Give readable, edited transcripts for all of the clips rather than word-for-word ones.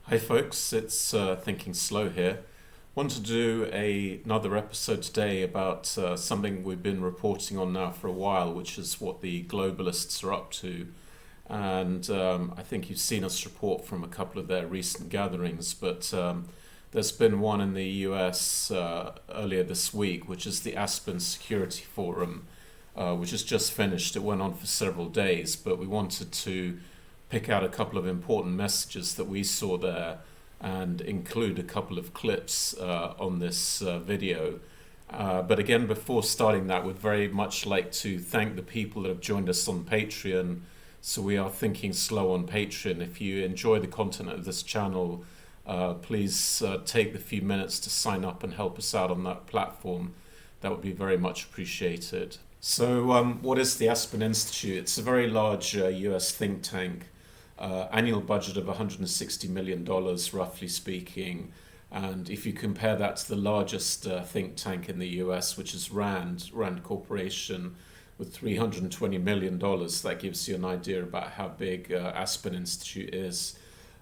Hi folks, it's Thinking Slow here. Want to do another episode today about something we've been reporting on now for a while, which is what the globalists are up to. And I think you've seen us report from a couple of their recent gatherings, but there's been one in the US earlier this week, which is the Aspen Security Forum, which has just finished. It went on for several days, but we wanted to pick out a couple of important messages that we saw there and include a couple of clips on this video. But again, before starting that, we'd very much like to thank the people that have joined us on Patreon. So we are Thinking Slow on Patreon. If you enjoy the content of this channel, please take the few minutes to sign up and help us out on that platform. That would be very much appreciated. So what is the Aspen Institute? It's a very large US think tank. Annual budget of $160 million, roughly speaking. And if you compare that to the largest think tank in the US, which is RAND Corporation, with $320 million, that gives you an idea about how big Aspen Institute is.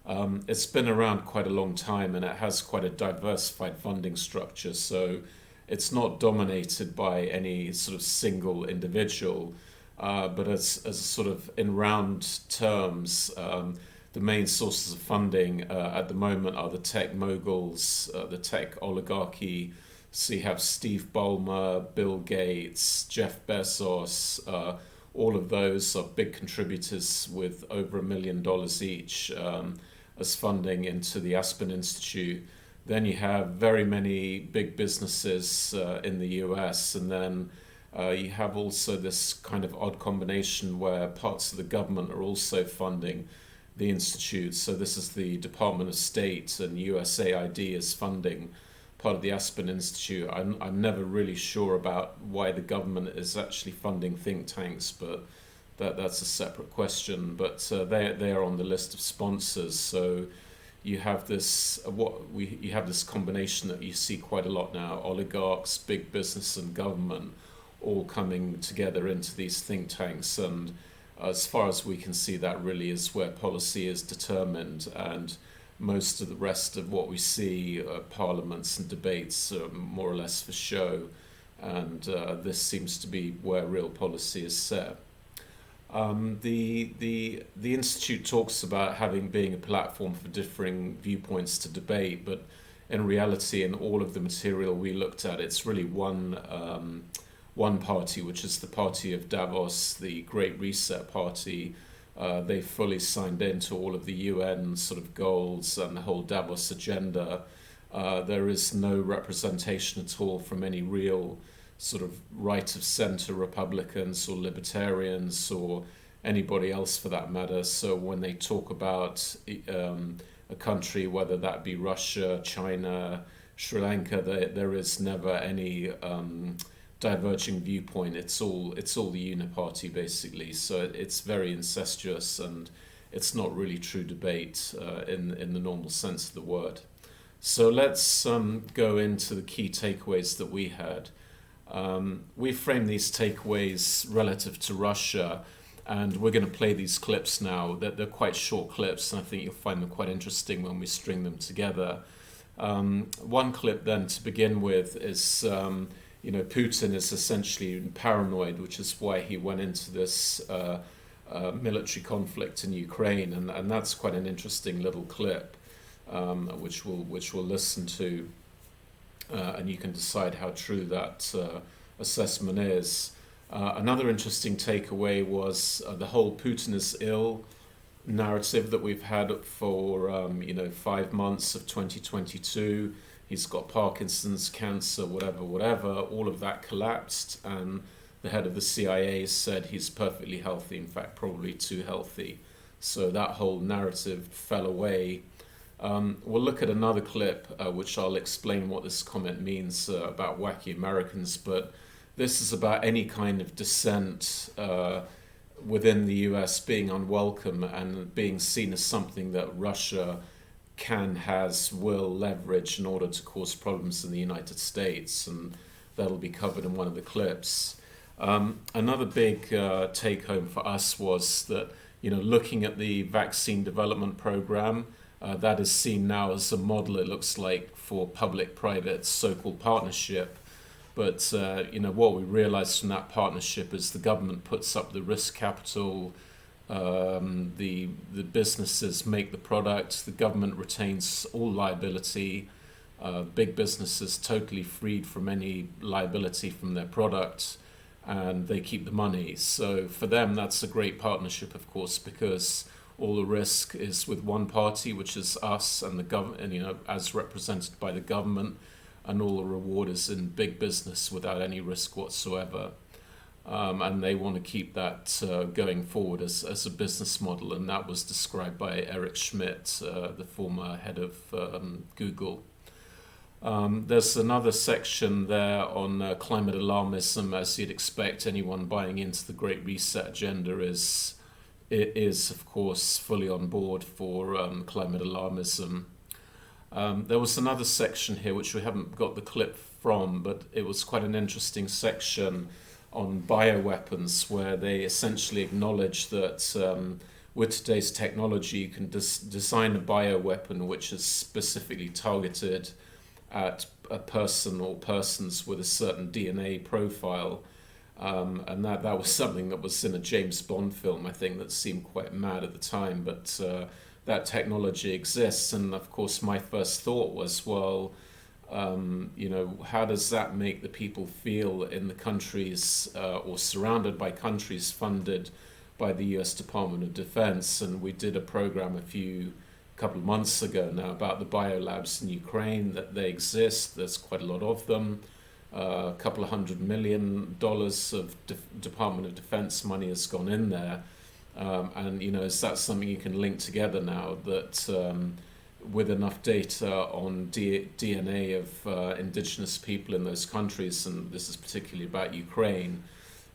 It's been around quite a long time and it has quite a diversified funding structure. So it's not dominated by any sort of single individual. But as a sort of in round terms, the main sources of funding at the moment are the tech moguls, the tech oligarchy. So you have Steve Ballmer, Bill Gates, Jeff Bezos. All of those are big contributors with over $1 million each as funding into the Aspen Institute. Then you have very many big businesses in the US, and then you have also this kind of odd combination where parts of the government are also funding the institute. So this is the Department of State, and USAID is funding part of the Aspen Institute. I'm never really sure about why the government is actually funding think tanks, but that's a separate question. But they are on the list of sponsors. So you have this you have this combination that you see quite a lot now: oligarchs, big business, and government, all coming together into these think tanks. And as far as we can see, that really is where policy is determined, and most of the rest of what we see, parliaments and debates, are more or less for show, and this seems to be where real policy is set. The Institute talks about being a platform for differing viewpoints to debate, but in reality, in all of the material we looked at, it's really one party, which is the party of Davos, the Great Reset Party. They fully signed into all of the UN sort of goals and the whole Davos agenda. There is no representation at all from any real sort of right of center Republicans or libertarians or anybody else for that matter. So when they talk about a country, whether that be Russia, China, Sri Lanka, there is never any diverging viewpoint. It's all the uniparty basically. So it's very incestuous, and it's not really true debate in the normal sense of the word. So let's go into the key takeaways that we had. We framed these takeaways relative to Russia, and we're going to play these clips now. They're quite short clips, and I think you'll find them quite interesting when we string them together. One clip then to begin with is Putin is essentially paranoid, which is why he went into this military conflict in Ukraine, and that's quite an interesting little clip, which we'll listen to, and you can decide how true that assessment is. Another interesting takeaway was the whole Putin is ill narrative that we've had for 5 months of 2022. He's got Parkinson's, cancer, whatever. All of that collapsed, and the head of the CIA said he's perfectly healthy, in fact, probably too healthy. So that whole narrative fell away. We'll look at another clip, which I'll explain what this comment means about wacky Americans, but this is about any kind of dissent within the US being unwelcome and being seen as something that Russia will leverage in order to cause problems in the United States, and that'll be covered in one of the clips. Another big take home for us was that, looking at the vaccine development program, That is seen now as a model, it looks like, for public-private so-called partnership. But what we realized from that partnership is the government puts up the risk capital, the businesses make the product, the government retains all liability, big businesses totally freed from any liability from their product, and they keep the money. So for them, that's a great partnership, of course, because all the risk is with one party, which is us and the government, as represented by the government, and all the reward is in big business without any risk whatsoever. And they want to keep that going forward as a business model, and that was described by Eric Schmidt, the former head of Google. There's another section there on climate alarmism. As you'd expect, anyone buying into the Great Reset agenda is of course fully on board for climate alarmism. There was another section here which we haven't got the clip from, but it was quite an interesting section on bioweapons, where they essentially acknowledge that with today's technology you can design a bioweapon which is specifically targeted at a person or persons with a certain DNA profile. And that was something that was in a James Bond film, I think, that seemed quite mad at the time, but that technology exists. And of course my first thought was, well, how does that make the people feel in the countries or surrounded by countries funded by the US Department of Defense? And we did a program couple of months ago now about the biolabs in Ukraine, that they exist. There's quite a lot of them. A couple of $100 million of Department of Defense money has gone in there. And is that something you can link together now, that with enough data on DNA of indigenous people in those countries, and this is particularly about Ukraine,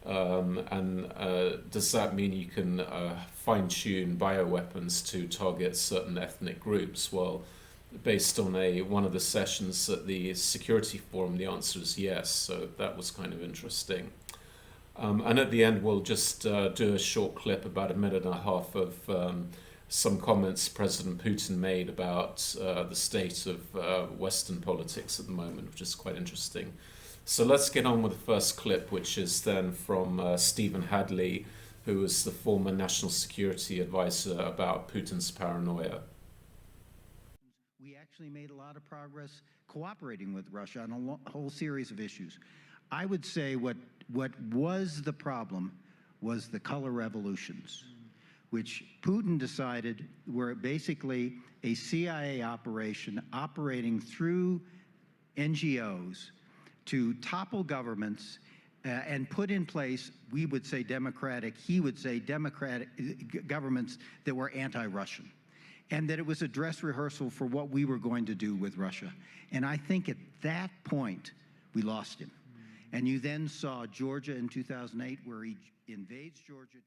does that mean you can fine-tune bioweapons to target certain ethnic groups? Well, based on one of the sessions at the Security Forum, the answer is yes. So that was kind of interesting. And at the end, we'll just do a short clip, about a minute and a half, of some comments President Putin made about the state of Western politics at the moment, which is quite interesting. So let's get on with the first clip, which is then from Stephen Hadley, who was the former national security advisor about Putin's paranoia. We actually made a lot of progress cooperating with Russia on a whole series of issues. I would say what was the problem was the color revolutions, which Putin decided were basically a CIA operation operating through NGOs to topple governments and put in place, we would say democratic, he would say democratic governments that were anti-Russian. And that it was a dress rehearsal for what we were going to do with Russia. And I think at that point, we lost him. And you then saw Georgia in 2008, where he invades Georgia.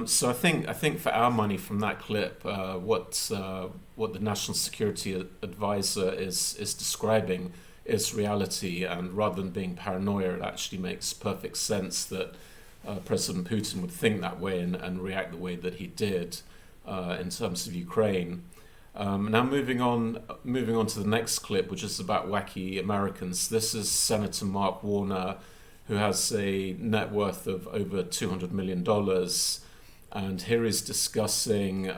So I think for our money from that clip, what the National Security Advisor is describing is reality, and rather than being paranoia, it actually makes perfect sense that President Putin would think that way and react the way that he did in terms of Ukraine. Now moving on to the next clip, which is about wacky Americans. This is Senator Mark Warner, who has a net worth of over $200 million. And here he's discussing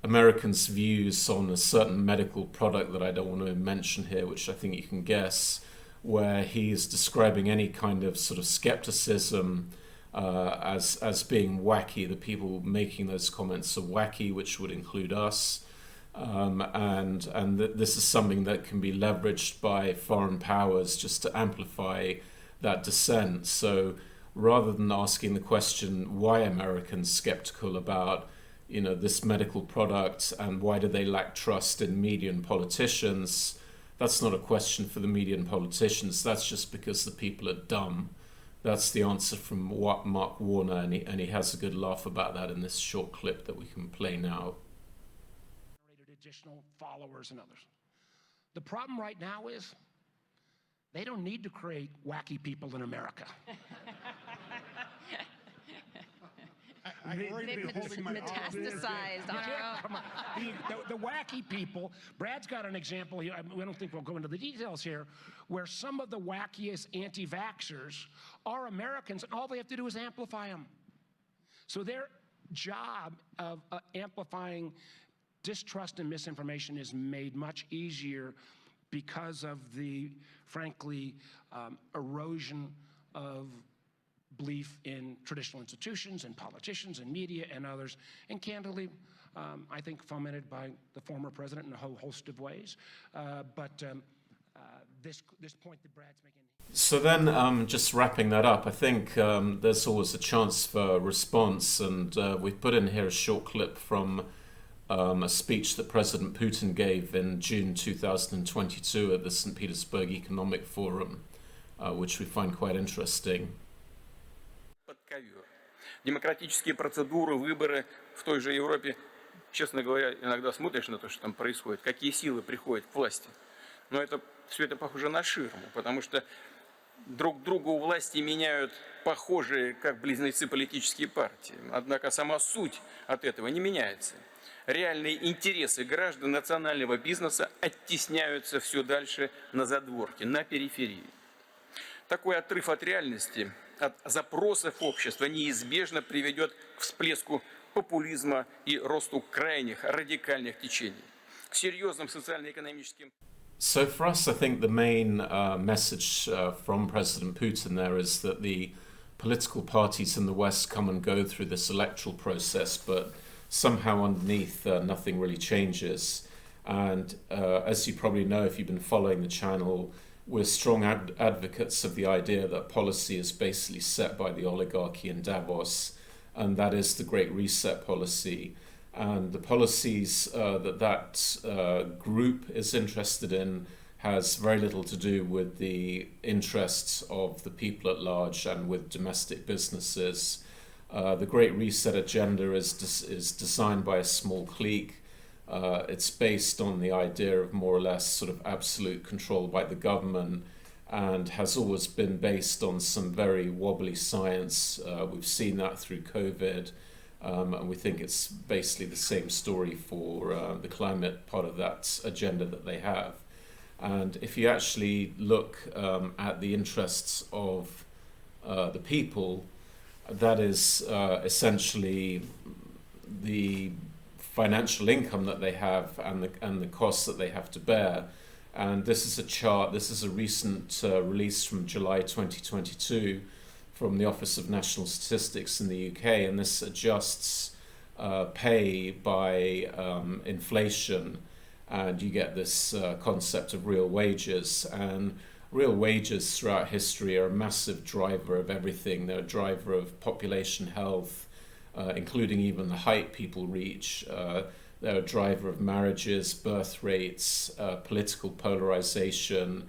Americans' views on a certain medical product that I don't want to mention here, which I think you can guess, where he's describing any kind of sort of skepticism as being wacky. The people making those comments are wacky, which would include us. And this is something that can be leveraged by foreign powers just to amplify that dissent. So rather than asking the question, why are Americans skeptical about this medical product, and why do they lack trust in media and politicians, that's not a question for the media and politicians. That's just because the people are dumb. That's the answer from Mark Warner, and he has a good laugh about that in this short clip that we can play now. Additional followers and others. The problem right now is they don't need to create wacky people in America. I've already been holding my metastasized on our own. Come on. The wacky people, Brad's got an example here, I don't think we'll go into the details here, where some of the wackiest anti-vaxxers are Americans, and all they have to do is amplify them. So their job of amplifying distrust and misinformation is made much easier because of the, frankly, erosion of belief in traditional institutions and politicians and media and others, and candidly, I think fomented by the former president in a whole host of ways. This point that Brad's making. So then, just wrapping that up, I think there's always a chance for response, and we've put in here a short clip from a speech that President Putin gave in June 2022 at the St. Petersburg Economic Forum, which we find quite interesting. Демократические процедуры, выборы в той же Европе, честно говоря, иногда смотришь на то, что там происходит, какие силы приходят к власти. Но все это похоже на ширму, потому что друг друга у власти меняют похожие, как близнецы, политические партии. Однако сама суть от этого не меняется. Реальные интересы граждан национального бизнеса оттесняются все дальше на задворки, на периферии. Такой отрыв от реальности, от запросов общества неизбежно приведет к всплеску популизма и росту крайних радикальных течений, к серьезным социально-экономическим. So for us, I think the main message from President Putin there is that the political parties in the West come and go through this electoral process, but somehow underneath nothing really changes. And as you probably know, if you've been following the channel, we're strong advocates of the idea that policy is basically set by the oligarchy in Davos, and that is the Great Reset policy. And the policies that group is interested in has very little to do with the interests of the people at large and with domestic businesses. The Great Reset agenda is designed by a small clique. It's based on the idea of more or less sort of absolute control by the government, and has always been based on some very wobbly science. We've seen that through COVID. And we think it's basically the same story for the climate part of that agenda that they have. And if you actually look at the interests of the people, that is essentially the financial income that they have and the costs that they have to bear. And this is a chart, this is a recent release from July 2022 from the Office of National Statistics in the UK, and this adjusts pay by inflation, and you get this concept of real wages. And real wages throughout history are a massive driver of everything. They're a driver of population health, including even the height people reach. They're a driver of marriages, birth rates, political polarization,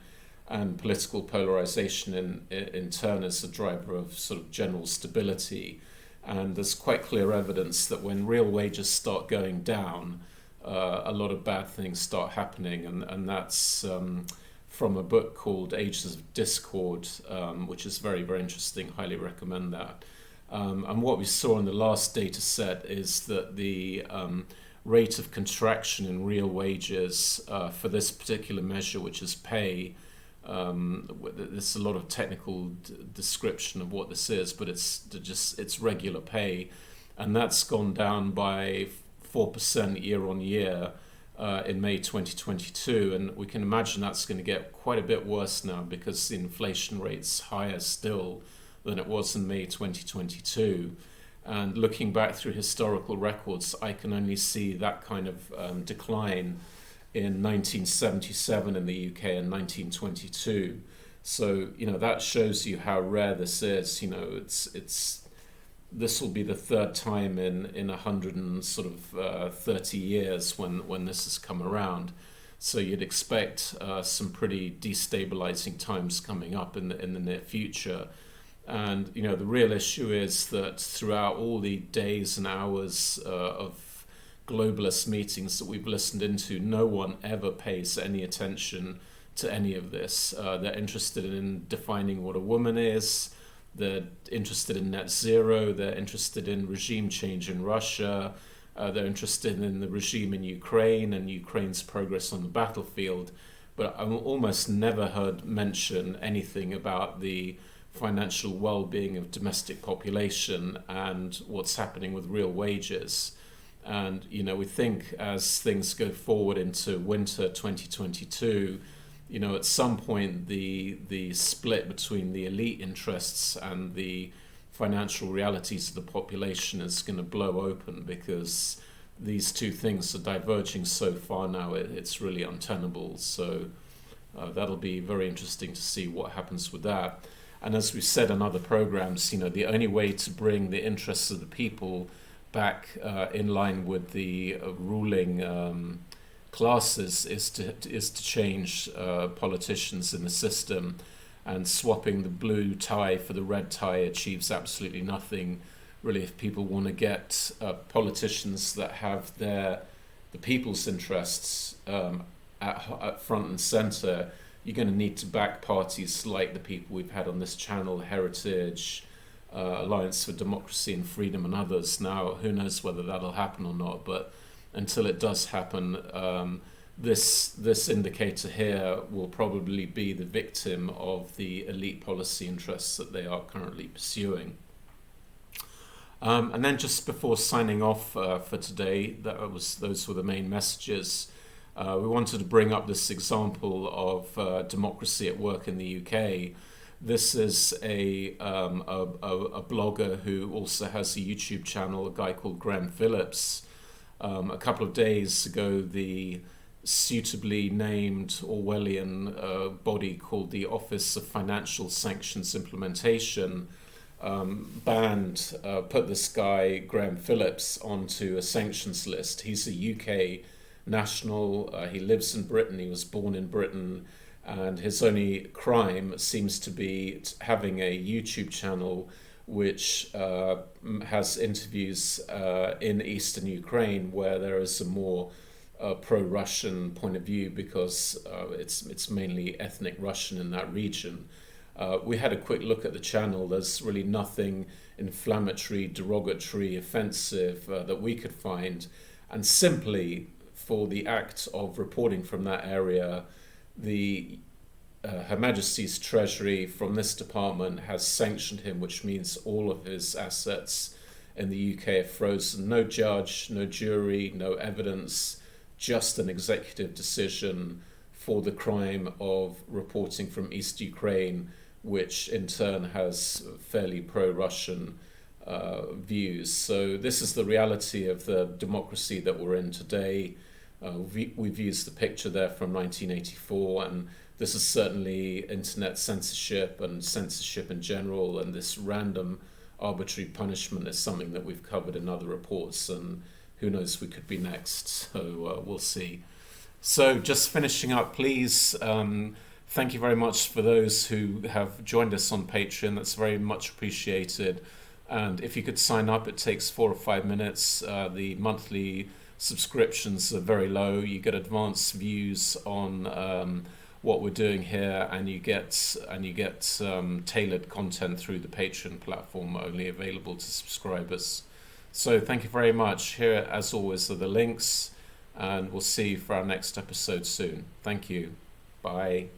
and political polarization in turn is a driver of sort of general stability. And there's quite clear evidence that when real wages start going down, a lot of bad things start happening. And that's from a book called Ages of Discord, which is very, very interesting. Highly recommend that. And what we saw in the last data set is that the rate of contraction in real wages for this particular measure, which is pay, there's a lot of technical description of what this is, but it's regular pay, and that's gone down by 4% year on year in May 2022, and we can imagine that's going to get quite a bit worse now because the inflation rate's higher still than it was in May 2022. And looking back through historical records, I can only see that kind of decline in 1977 in the UK and 1922. So, that shows you how rare this is. This will be the third time in 130 years when this has come around. So you'd expect some pretty destabilizing times coming up in the near future. And, the real issue is that throughout all the days and hours of globalist meetings that we've listened into, no one ever pays any attention to any of this. They're interested in defining what a woman is. they're interested in net zero, they're interested in regime change in Russia, they're interested in the regime in Ukraine and Ukraine's progress on the battlefield. But I've almost never heard mention anything about the financial well-being of domestic population and what's happening with real wages. And, you know, we think as things go forward into winter 2022, you know, at some point the split between the elite interests and the financial realities of the population is going to blow open, because these two things are diverging so far now, it's really untenable. So that'll be very interesting to see what happens with that. And as we've said in other programs, you know, the only way to bring the interests of the people back in line with the ruling classes is to change politicians in the system. And swapping the blue tie for the red tie achieves absolutely nothing, really. If people want to get politicians that have the people's interests at front and center, you're going to need to back parties like the people we've had on this channel, Heritage, Alliance for Democracy and Freedom, and others. Now, who knows whether that'll happen or not, but until it does happen, this indicator here will probably be the victim of the elite policy interests that they are currently pursuing. And then just before signing off for today, those were the main messages. We wanted to bring up this example of democracy at work in the UK. This is a blogger who also has a YouTube channel, a guy called Graham Phillips. A couple of days ago, the suitably named Orwellian body called the Office of Financial Sanctions Implementation put this guy, Graham Phillips, onto a sanctions list. He's a UK national, he lives in Britain, he was born in Britain, and his only crime seems to be having a YouTube channel which has interviews in eastern Ukraine, where there is a more pro-Russian point of view, because it's mainly ethnic Russian in that region. We had a quick look at the channel. There's really nothing inflammatory, derogatory, offensive that we could find, and simply for the act of reporting from that area, the Her Majesty's Treasury from this department has sanctioned him, which means all of his assets in the UK are frozen. No judge, no jury, no evidence, just an executive decision for the crime of reporting from East Ukraine, which in turn has fairly pro-Russian views. So this is the reality of the democracy that we're in today. We've used the picture there from 1984, and this is certainly internet censorship and censorship in general, and this random arbitrary punishment is something that we've covered in other reports, and who knows, we could be next, so we'll see. So just finishing up, please, thank you very much for those who have joined us on Patreon. That's very much appreciated. And if you could sign up, it takes 4 or 5 minutes. The monthly subscriptions are very low. You get advanced views on what we're doing here, and you get tailored content through the Patreon platform, only available to subscribers. So thank you very much. Here, as always, are the links, and we'll see you for our next episode soon. Thank you. Bye.